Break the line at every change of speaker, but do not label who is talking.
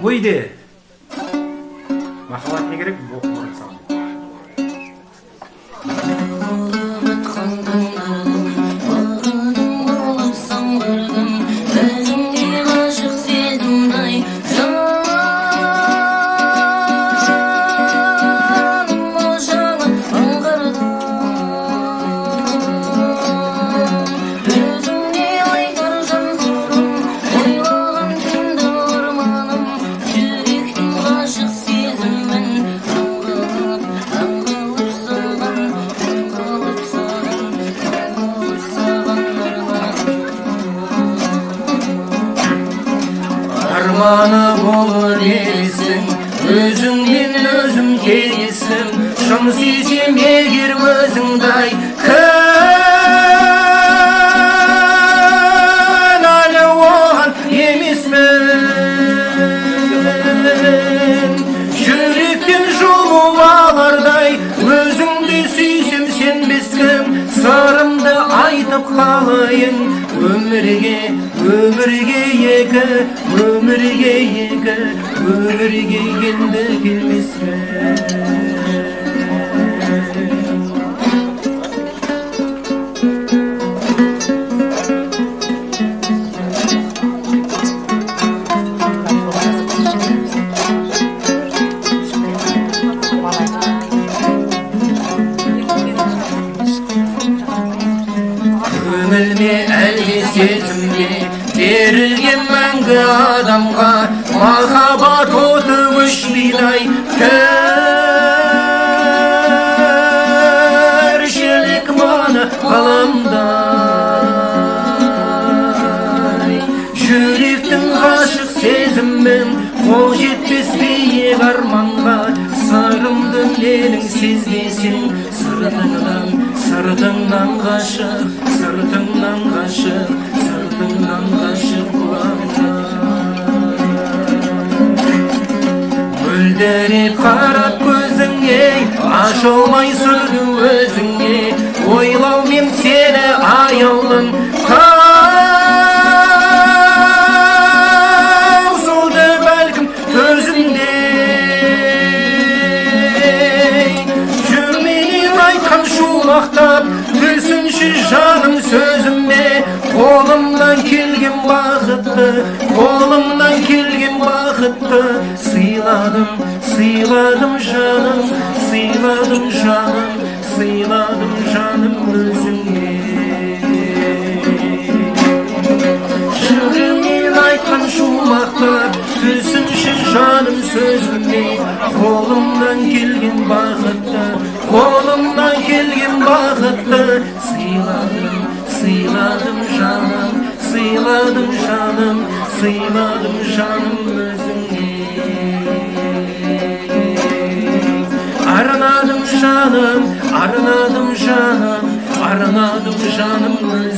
Oyde. Makalat ne gerek? Bu sana.
Armanı bol değilsin, özünden özüm değilsin. Şamsizim eğer özünday kanalı olan yemismen. Yürekten joluvalarday özümde süysem sen beskim. Sarımda aytıp kalayın ömürge, ömürge yeke, ömürge yeke, ömürge yende gelmesme. Ömürme elli sezimde verilgen мәңгі адамға махаббат оты өшпейді тіршілік мана ғаламдай. Жүректің ғашық сезіммен қол жетпес биік арманға сырымды менің сезбесең сыртыңнан ғашық, сыртыңнан ғашық, сыртыңнан ғашық боламын. Мөлдіреп қарап көзіңе, аша алмай сүрді өзіңе, ойлаумен сені аяулым таусылды бәлкім төзімде. Жүрменен айтқан шумақтап түсінші жаным сөзіме, қолымнан келген бақытты, қолымнан келген бақытты сыйладым, сыйладым жаным, сыйладым жаным, сыйладым жаным өзіңе. Жүрегімнен айтқан шумақтар түсінші жаным сөзіме, қолымнан келген бақытты, қолымнан келген бақытты сыйладым, сыйладым жаным, сыйладым жаным, сыйладым жаным өзіңе. Арнаdım жаным, арнаdım жаным, арнаdım жаным өзіңе.